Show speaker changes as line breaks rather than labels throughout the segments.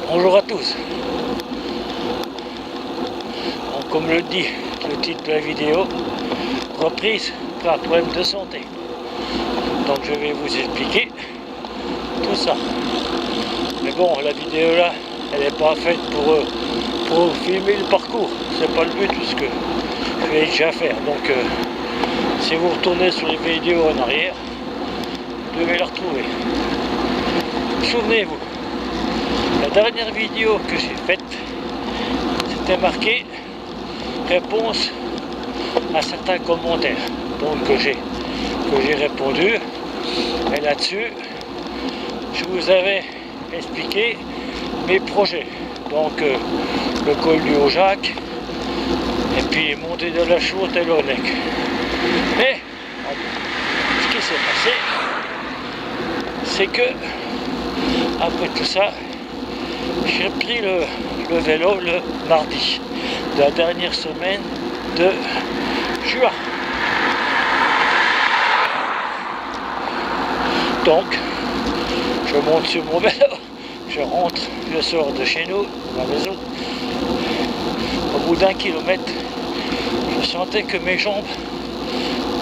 Bonjour à tous. Donc, comme le dit le titre de la vidéo, reprise pour un problème de santé. Donc je vais vous expliquer tout ça. Mais bon, la vidéo là, elle n'est pas faite pour filmer le parcours. C'est pas le but puisque je l'ai déjà fait. Donc si vous retournez sur les vidéos en arrière, vous devez la retrouver. Souvenez-vous, la dernière vidéo que j'ai faite, c'était marqué réponse à certains commentaires. Donc que j'ai répondu. Et là-dessus, je vous avais expliqué mes projets. Donc le col du Haut-Jacques et puis monter de la Chaux et l'Onec. Mais ce qui s'est passé, c'est que après tout ça, j'ai pris le vélo le mardi de la dernière semaine de juin. Donc, je monte sur mon vélo, je rentre, je sors de chez nous, de la maison. Au bout d'1 kilomètre, je sentais que mes jambes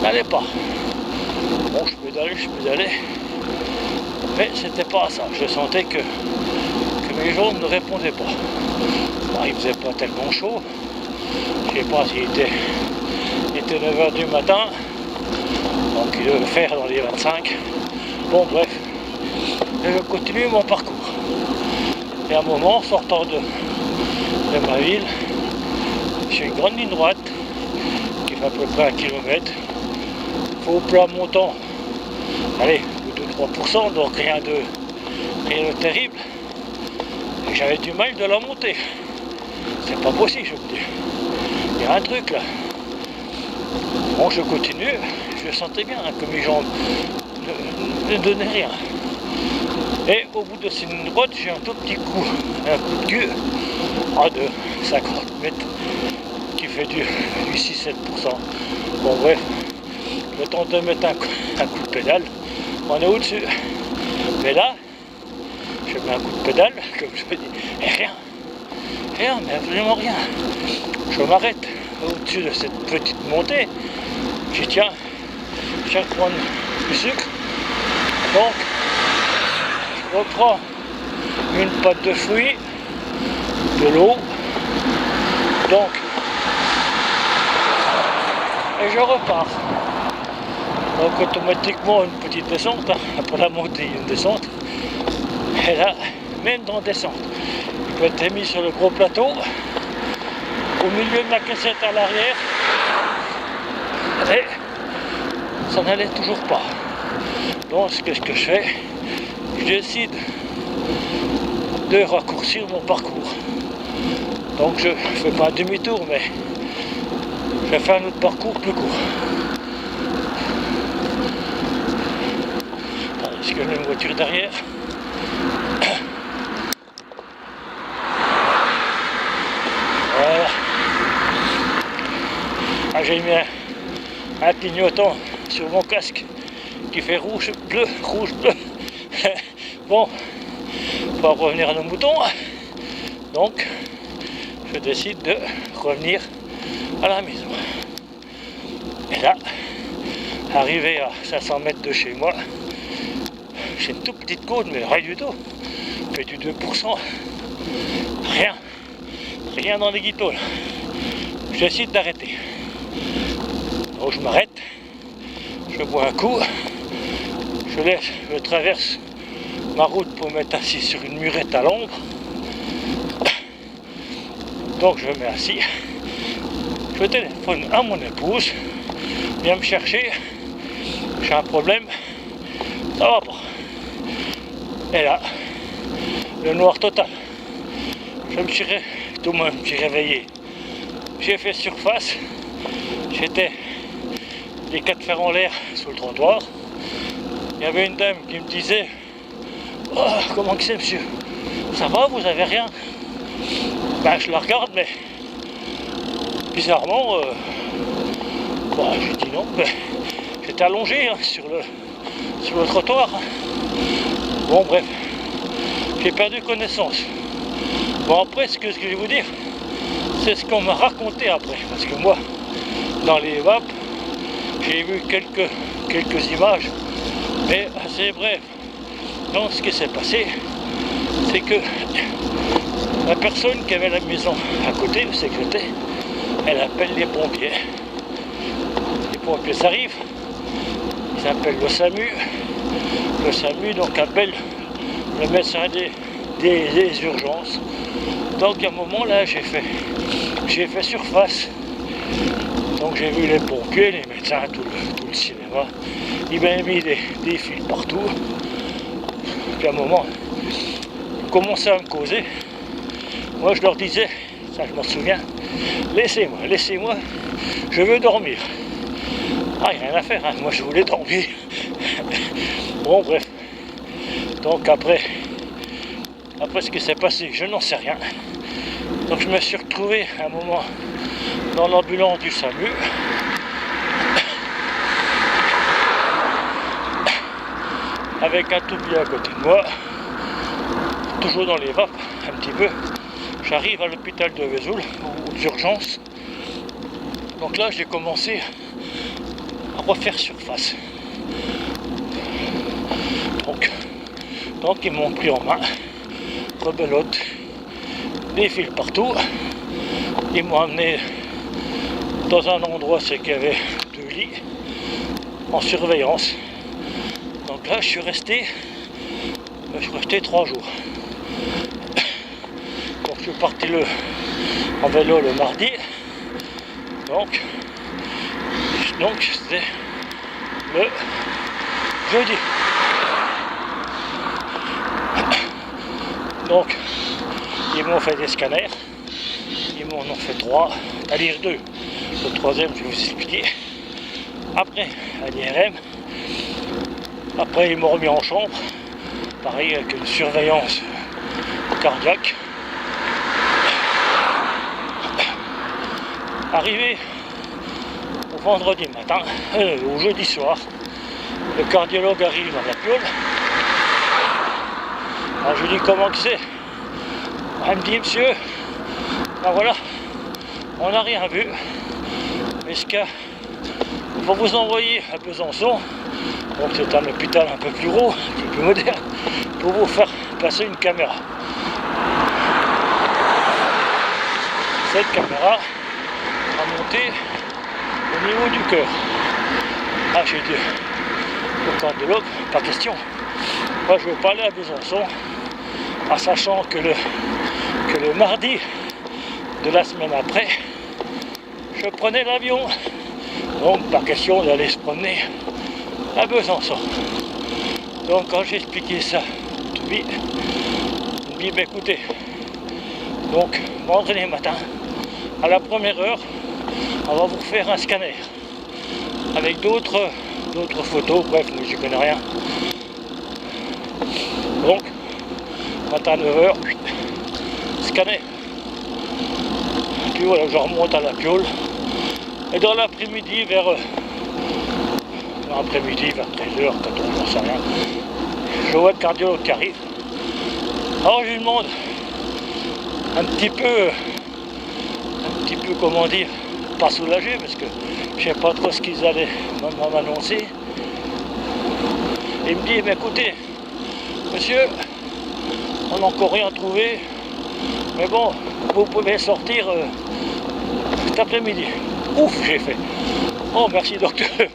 n'allaient pas. Bon, je pédalais, mais c'était pas ça. Je sentais que mes jambes ne répondaient pas. Bon, il faisait pas tellement chaud. Je sais pas s'il était 9h du matin, donc il devait faire dans les 25. Bon, bref, je continue mon parcours. Et à un moment, sortant de ma ville, j'ai une grande ligne droite qui fait à peu près 1 kilomètre. Au plat montant, allez, 2-3%, donc rien de terrible. Et j'avais du mal de la monter. C'est pas possible, je me dis. Il y a un truc là. Bon, je continue, je sentais bien que mes jambes ne donnaient rien. Et au bout de cette ligne droite, j'ai un tout petit coup, un coup de queue de 50 mètres qui fait du 6-7%. Bon, bref, le temps de mettre un coup de pédale, on est au-dessus. Mais là, je mets un coup de pédale, comme je dis, et rien, mais absolument rien. Je m'arrête au-dessus de cette petite montée. Je dis tiens, je vais prendre du sucre. Donc, je reprends une pâte de fruits, de l'eau, donc, et je repars. Donc automatiquement une petite descente, après la montée une descente. Et là, même dans descente, je peux être mis sur le gros plateau, au milieu de la cassette à l'arrière, et ça n'allait toujours pas. Donc qu'est-ce que je fais? Je décide de raccourcir mon parcours. Donc je fais pas un demi-tour, mais je fais un autre parcours plus court. Est-ce que j'ai une voiture derrière? Voilà. Ah, j'ai mis un clignotant sur mon casque qui fait rouge, bleu. Bon, on va revenir à nos moutons. Donc, je décide de revenir à la maison. Et là, arrivé à 500 mètres de chez moi, j'ai une toute petite côte, mais rien du tout. Fait du 2%. Rien dans les guiteaux. Je décide d'arrêter. Donc je m'arrête, je bois un coup, je traverse ma route pour me mettre assis sur une murette à l'ombre. Donc je me mets assis, je téléphone à mon épouse, viens me chercher, j'ai un problème, ça va pas. Et là, le noir total. Je me suis réveillé. J'ai fait surface, j'étais les 4 fers en l'air sur le trottoir. Il y avait une dame qui me disait oh, comment que c'est monsieur? Ça va, vous avez rien? Ben je la regarde, mais bizarrement, j'ai dit non, mais j'étais allongé sur le trottoir. Bon bref, j'ai perdu connaissance. Bon, après, ce que je vais vous dire, c'est ce qu'on m'a raconté après. Parce que moi, dans les vapes, j'ai vu quelques images, mais assez bref. Donc, ce qui s'est passé, c'est que la personne qui avait la maison à côté, où c'est que j'étais, elle appelle les pompiers. Les pompiers arrivent, ils appellent le SAMU. Le SAMU donc appelle le médecin des urgences. Donc à un moment là, j'ai fait surface. Donc j'ai vu les pompiers, les médecins, tout le cinéma. Ils m'avaient mis des fils partout. Puis à un moment, ils commençaient à me causer. Moi je leur disais, ça je m'en souviens, laissez-moi, je veux dormir. Ah, il n'y a rien à faire, hein. Moi je voulais dormir. Bon bref. Donc après ce qui s'est passé, je n'en sais rien. Donc je me suis retrouvé à un moment dans l'ambulance du SAMU. Avec un tourbillon à côté de moi. Toujours dans les vapes, un petit peu. J'arrive à l'hôpital de Vesoul, aux urgences. Donc là, j'ai commencé à refaire surface. Donc ils m'ont pris en main, rebelote, des fils partout. Ils m'ont amené dans un endroit, c'est qu'il y avait 2 lits en surveillance. Donc là, je suis resté 3 jours. Donc je suis parti en vélo le mardi. Donc c'était le jeudi. Donc ils m'ont fait des scanners. Ils m'en ont fait 3, c'est-à-dire 2. Le troisième, je vais vous expliquer. Après, un IRM. Après, ils m'ont remis en chambre. Pareil, avec une surveillance cardiaque. Arrivé au vendredi matin, au jeudi soir, le cardiologue arrive dans la piole. Alors je lui dis comment que c'est. Elle me dit, monsieur, ben voilà, on n'a rien vu. Mais il faut vous envoyer à Besançon. Donc c'est un hôpital un peu plus gros, un peu plus moderne, pour vous faire passer une caméra. Cette caméra a monté au niveau du cœur. Ah, j'ai dit au cardiologue, pas question. Moi je veux pas aller à Besançon, en sachant que le mardi de la semaine après, je prenais l'avion. Donc pas question d'aller se promener à Besançon. Donc quand j'ai expliqué ça, il me dit, écoutez, donc vendredi matin, à la première heure, on va vous faire un scanner avec d'autres photos, bref, moi j'y connais rien. Donc, matin à 9h, scanner. Puis voilà, je remonte à la piole. Et dans l'après-midi, vers 13h, 14h, j'en sais rien, je vois le cardiologue qui arrive. Alors je lui demande un petit peu, comment dire, pas soulagé, parce que je sais pas trop ce qu'ils allaient m'annoncer. Il me dit, mais écoutez, monsieur, on n'a encore rien trouvé, mais bon, vous pouvez sortir cet après-midi. Ouf, j'ai fait. Oh, merci docteur.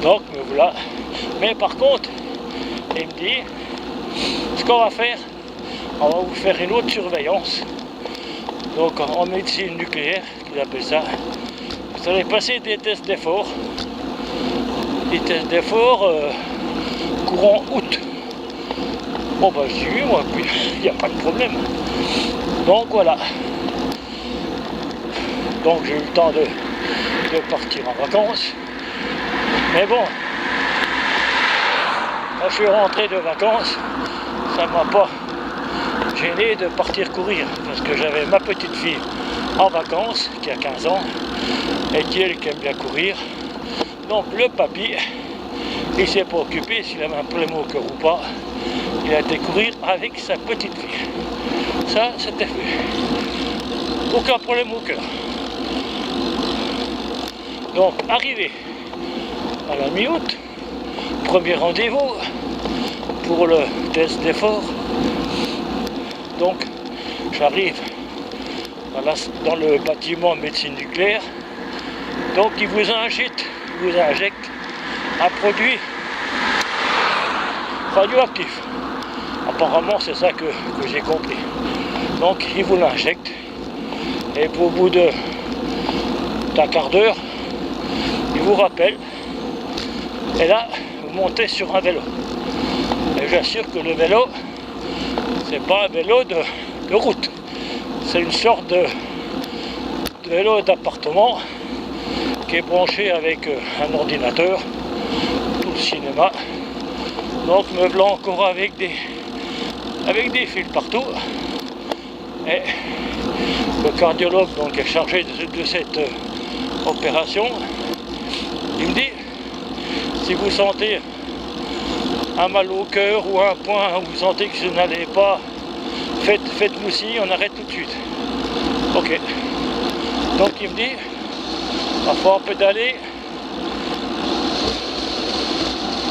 Donc, me voilà. Mais par contre, il me dit, ce qu'on va faire, on va vous faire une autre surveillance. Donc, en médecine nucléaire, qu'ils appellent ça. Vous allez passer des tests d'effort. Des tests d'effort courant août. Bon, bah, je dis oui, moi, puis il n'y a pas de problème. Donc, voilà. Donc, j'ai eu le temps de partir en vacances. Mais bon, quand je suis rentré de vacances, ça ne m'a pas gêné de partir courir, parce que j'avais ma petite fille en vacances, qui a 15 ans, et qui aime bien courir. Donc le papy, il s'est pas occupé s'il avait un problème au cœur ou pas, il a été courir avec sa petite fille. Ça, c'était fait. Aucun problème au cœur. Donc, arrivé à la mi-août, premier rendez-vous pour le test d'effort. Donc, j'arrive dans le bâtiment médecine nucléaire. Donc, ils vous injectent un produit radioactif. Apparemment, c'est ça que j'ai compris. Donc, ils vous l'injectent. Et au bout d'un quart d'heure, ils vous rappellent. Et là, vous montez sur un vélo. Et j'assure que le vélo, c'est pas un vélo de route. C'est une sorte de vélo d'appartement qui est branché avec un ordinateur pour le cinéma. Donc me voilà encore avec des fils partout. Et le cardiologue donc est chargé de cette opération. Il me dit, si vous sentez un mal au cœur ou un point où vous sentez que vous n'allez pas, faites-nous signe, on arrête tout de suite. Ok. Donc il me dit, il va falloir pédaler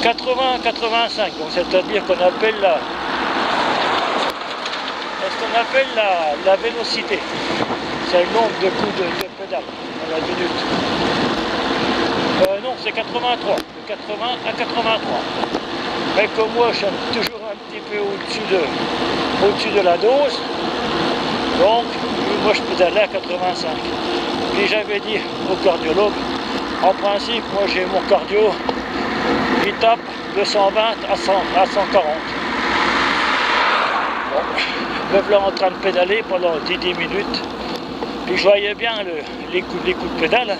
80-85, donc c'est-à-dire qu'on appelle la vélocité. C'est le nombre de coups de pédale à la minute. Non, c'est 83, de 80 à 83. Mais comme moi, je suis toujours un petit peu au-dessus de la dose, donc moi je pédalais à 85. Puis j'avais dit au cardiologue, en principe, moi j'ai mon cardio, il tape de 120 à 140. Bon, me voilà en train de pédaler pendant 10 minutes, puis je voyais bien les coups de pédale.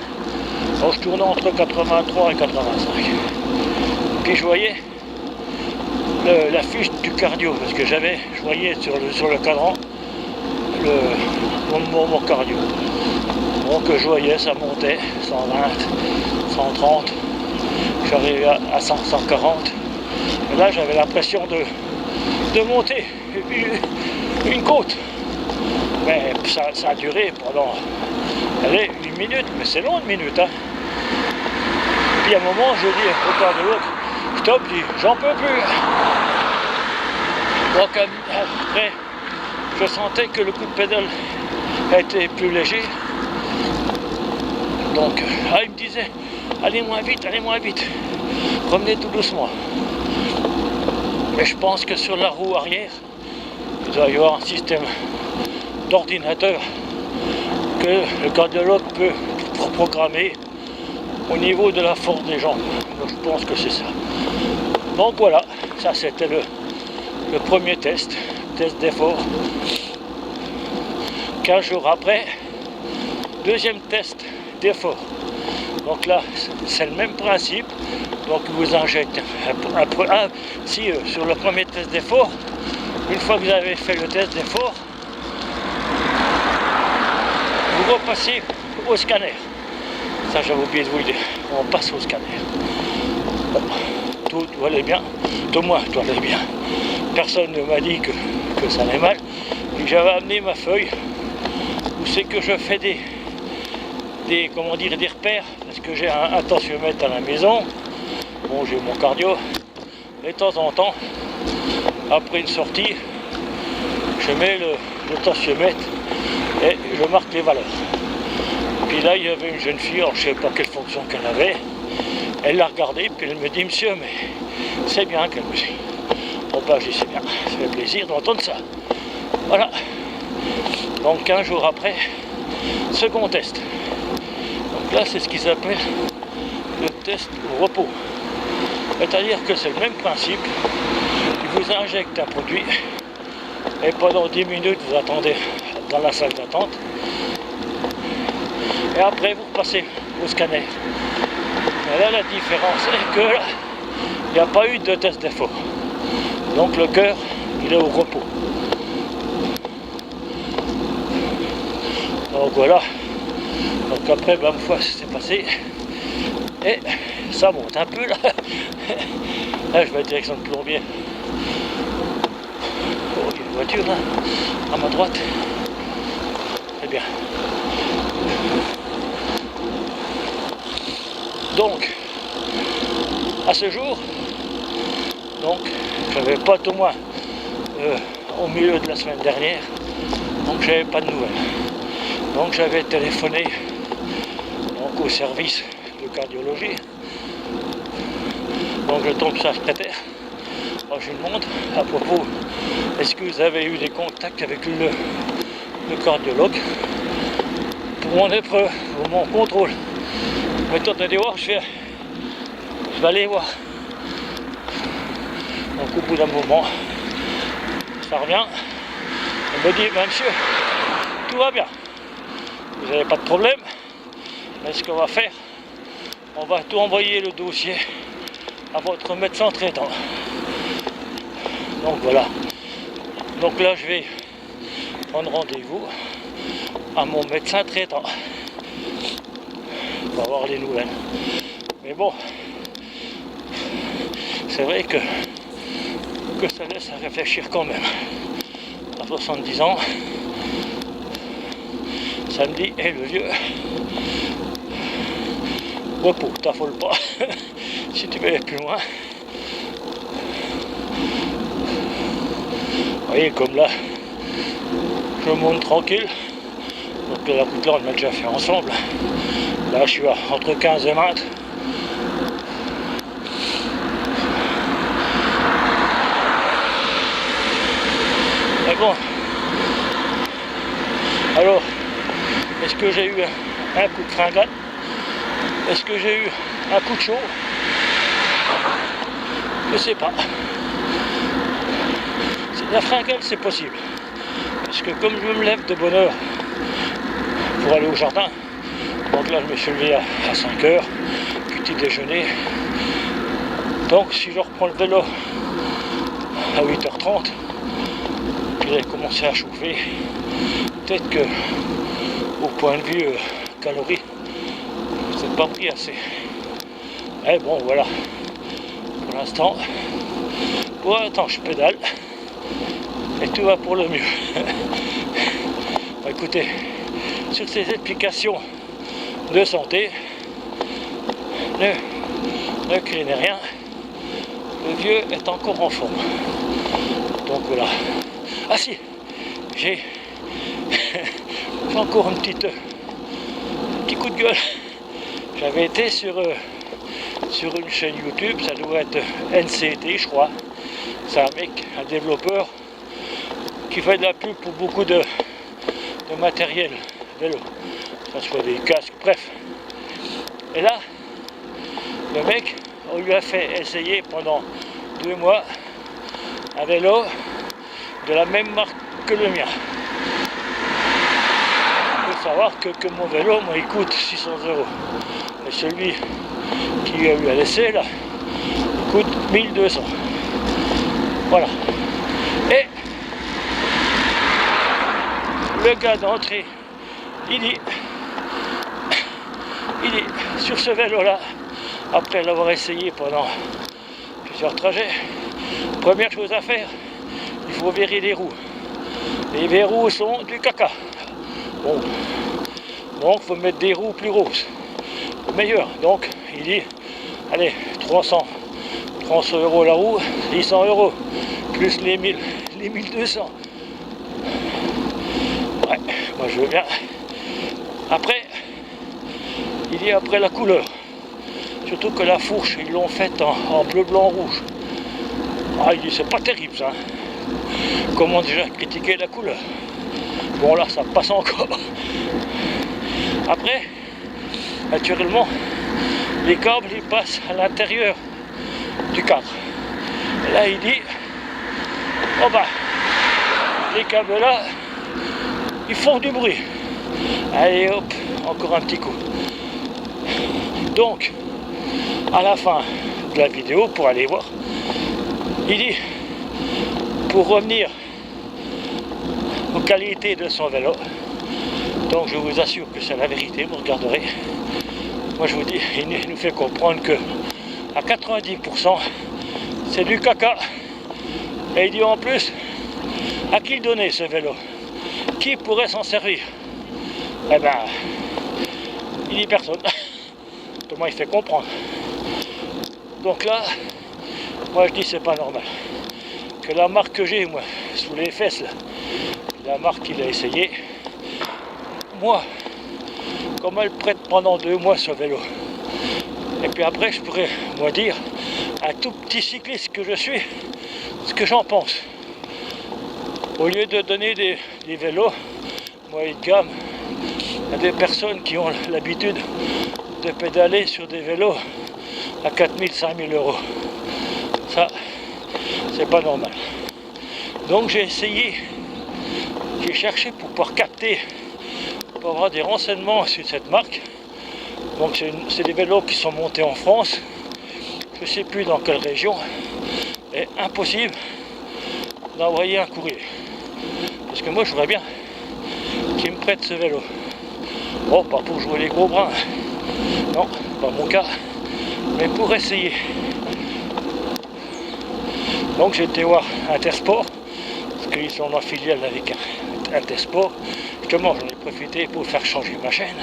Donc je tournais entre 83 et 85. Puis je voyais la fiche du cardio, parce que je voyais sur le cadran mon cardio. Donc je voyais, ça montait, 120, 130, j'arrivais à 140. Et là j'avais l'impression de monter une côte. Mais ça a duré pendant 1 minute, mais c'est long 1 minute. Hein. Puis à un moment, je dis au cardiologue, stop, j'en peux plus. Donc après, je sentais que le coup de pédale était plus léger. Donc, il me disait, allez moins vite, revenez tout doucement. Mais je pense que sur la roue arrière, il doit y avoir un système d'ordinateur que le cardiologue peut programmer au niveau de la force des jambes. Donc, je pense que c'est ça. Donc voilà, ça c'était le premier test d'effort. 15 jours après, deuxième test d'effort. Donc là, c'est le même principe. Donc vous injectez sur le premier test d'effort, une fois que vous avez fait le test d'effort, vous repassez au scanner. Ça, j'avais oublié de vous le dire. On passe au scanner. Bon, tout allait bien. Tout moins, tout allait bien. Personne ne m'a dit que ça allait mal. Et j'avais amené ma feuille où c'est que je fais des repères, parce que j'ai un tensiomètre à la maison. Bon, j'ai mon cardio. Et de temps en temps, après une sortie, je mets le tensiomètre et je marque les valeurs. Puis là, il y avait une jeune fille, alors je ne sais pas quelle fonction qu'elle avait. Elle l'a regardé, puis elle me dit, monsieur, mais c'est bien qu'elle me dit. Bon, bah, je dis, c'est bien, ça fait plaisir d'entendre ça. Voilà. Donc, 15 jours après, second test. Donc là, c'est ce qu'ils appellent le test au repos. C'est-à-dire que c'est le même principe. Ils vous injectent un produit et pendant 10 minutes, vous attendez dans la salle d'attente. Et après, vous repassez au scanner. Mais là, la différence est que là, il n'y a pas eu de test d'effort. Donc le cœur, il est au repos. Donc voilà. Donc après, une fois c'est passé. Et ça monte un peu là. Là, je vais en direction de plombier. Ok, voitures là, à ma droite. Très bien. Donc, à ce jour, donc, j'avais pas au moins au milieu de la semaine dernière, donc j'avais pas de nouvelles. Donc j'avais téléphoné donc, au service de cardiologie. Donc je tombe sur la secrétaire. Alors, je lui demande à propos, est-ce que vous avez eu des contacts avec le cardiologue pour mon épreuve, pour mon contrôle. Maintenant de voir, je vais aller voir. Donc au bout d'un moment, ça revient. Elle me dit, ben, monsieur, tout va bien. Vous n'avez pas de problème. Mais ce qu'on va faire, on va tout envoyer le dossier à votre médecin traitant. Donc voilà. Donc là, je vais prendre rendez-vous à mon médecin traitant pour avoir les nouvelles. Mais bon, c'est vrai que ça laisse à réfléchir quand même. À 70 ans, samedi et le vieux. Repos, t'affole pas. Si tu veux aller plus loin. Vous voyez, comme là, je monte tranquille. Donc la route là, on l'a déjà fait ensemble. Là, je suis entre 15 et 20. Mais bon. Alors, est-ce que j'ai eu un coup de fringale? Est-ce que j'ai eu un coup de chaud? Je sais pas. La fringale, c'est possible. Parce que comme je me lève de bonne heure pour aller au jardin, donc là je me suis levé à 5 h, petit déjeuner. Donc si je reprends le vélo à 8h30, puis il a commencé à chauffer, peut-être que au point de vue calories, c'est pas pris assez. Mais bon voilà. Pour l'instant, attends, je pédale. Et tout va pour le mieux. Bon, écoutez, sur ces explications de santé, ne craignez rien, le vieux est encore en forme. Donc voilà. Ah si, j'ai encore un petit coup de gueule. J'avais été sur une chaîne YouTube, ça doit être NCT je crois. C'est un mec, un développeur qui fait de la pub pour beaucoup de matériel vélo, que ce soit des casques, bref. Et là, le mec, on lui a fait essayer pendant 2 mois un vélo de la même marque que le mien. Il faut savoir que mon vélo, moi, il coûte 600 €. Et celui qui lui a eu à laisser, là, il coûte 1200. Voilà. Et le gars d'entrée, il dit, sur ce vélo-là, après l'avoir essayé pendant plusieurs trajets, première chose à faire, il faut virer les roues. Les verrous sont du caca. Bon, donc il faut mettre des roues plus grosses, meilleures. Donc il dit, allez, 300 € la roue, 600 € plus les 1200. Ouais, moi je veux bien. Après, il dit après la couleur. Surtout que la fourche, ils l'ont faite en bleu, blanc, rouge. Ah, il dit c'est pas terrible ça. Comment déjà critiquer la couleur? Bon là, ça passe encore. Après, naturellement, les câbles ils passent à l'intérieur du cadre. Et là, il dit, oh bah, les câbles là, ils font du bruit. Allez hop, encore un petit coup. Donc, à la fin de la vidéo, pour aller voir, il dit, pour revenir aux qualités de son vélo, donc je vous assure que c'est la vérité, vous regarderez. Moi je vous dis, il nous fait comprendre que à 90% c'est du caca. Et il dit en plus, À qui le donner ce vélo? Qui pourrait s'en servir? Eh ben, il dit personne. Comment il fait comprendre? Donc là, moi je dis c'est pas normal. Que la marque que j'ai, moi, sous les fesses, là, la marque qu'il a essayé, moi, comment elle prête pendant 2 mois ce vélo? Et puis après, je pourrais, moi, dire, un tout petit cycliste que je suis, ce que j'en pense. Au lieu de donner des vélos moyen de gamme à des personnes qui ont l'habitude de pédaler sur des vélos à 4 000, 5 000 euros. Ça, c'est pas normal. Donc j'ai essayé, j'ai cherché pour pouvoir capter, pour avoir des renseignements sur cette marque. Donc c'est des vélos qui sont montés en France, je ne sais plus dans quelle région, et impossible d'envoyer un courrier. Parce que moi je voudrais bien qu'ils me prêtent ce vélo. Bon, pas pour jouer les gros brins, non, pas mon cas, mais pour essayer. Donc j'ai été voir Intersport, parce qu'ils sont en filiale avec Intersport. Justement, j'en ai profité pour faire changer ma chaîne.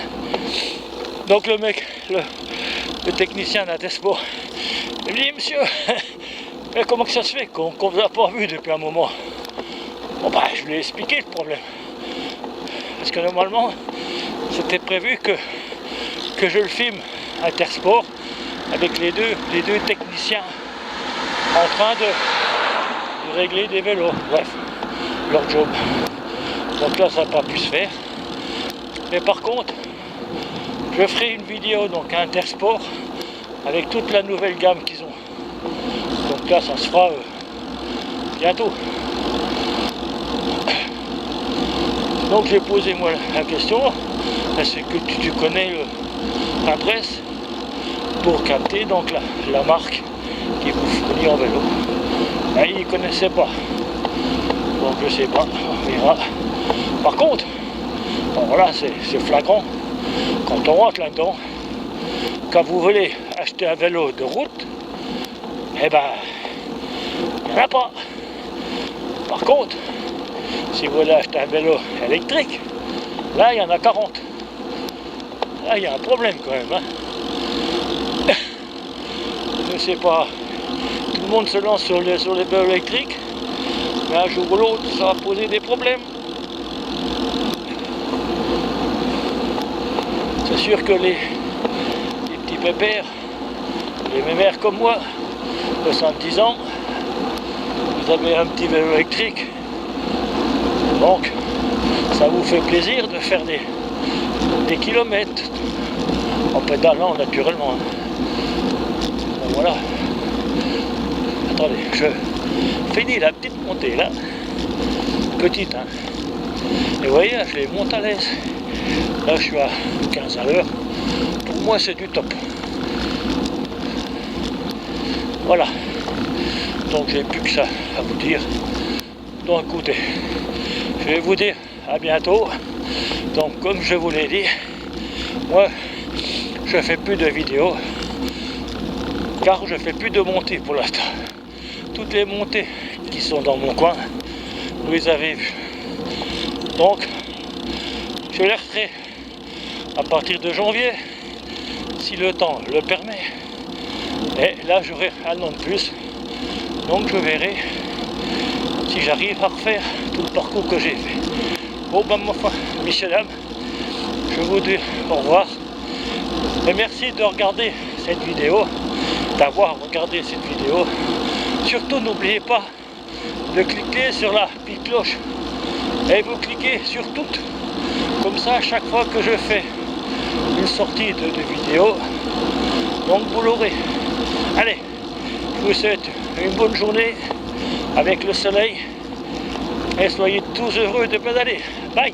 Donc le mec, le technicien d'Intersport, il me dit: monsieur, mais comment que ça se fait qu'on ne vous a pas vu depuis un moment? Bon bah je lui ai expliqué le problème. Parce que normalement, c'était prévu que je le filme Intersport avec les deux techniciens en train de régler des vélos. Bref, leur job. Donc là, ça n'a pas pu se faire. Mais par contre, je ferai une vidéo donc à Intersport avec toute la nouvelle gamme qu'ils ont. Donc là, ça se fera bientôt. Donc j'ai posé moi la question, est-ce que tu connais l'adresse pour capter donc la marque qui vous fournit en vélo? Ben, ils ne connaissaient pas. Donc je sais pas, on verra. Par contre, bon, voilà, c'est flagrant. Quand on rentre là-dedans, quand vous voulez acheter un vélo de route, eh ben, il n'y en a pas. Par contre, si vous voulez acheter un vélo électrique, là il y en a 40. Là il y a un problème quand même. Hein. Je sais pas, tout le monde se lance sur les vélos électriques, mais un jour ou l'autre ça va poser des problèmes. C'est sûr que les petits pépères, les mémères comme moi, 70 ans, vous avez un petit vélo électrique. Donc, ça vous fait plaisir de faire des kilomètres en pédalant naturellement. Bon, voilà. Attendez, je finis la petite montée là. Petite, hein. Et vous voyez, je les monte à l'aise. Là, je suis à 15 à l'heure. Pour moi, c'est du top. Voilà. Donc, j'ai plus que ça à vous dire. Donc, écoutez. Je vais vous dire à bientôt. Donc comme je vous l'ai dit, moi je fais plus de vidéos car je fais plus de montées pour l'instant. Toutes les montées qui sont dans mon coin, vous les avez vues. Donc je les referai à partir de janvier si le temps le permet. Et là j'aurai un an de plus. Donc je verrai si j'arrive à refaire tout le parcours que j'ai fait. Bon ben ma foi, messieurs dames, je vous dis au revoir. Et merci de regarder cette vidéo, d'avoir regardé cette vidéo. Surtout n'oubliez pas de cliquer sur la petite cloche. Et vous cliquez sur toutes. Comme ça, à chaque fois que je fais une sortie de vidéo, donc vous l'aurez. Allez, je vous souhaite une bonne journée avec le soleil et soyez tous heureux de pédaler. Bye!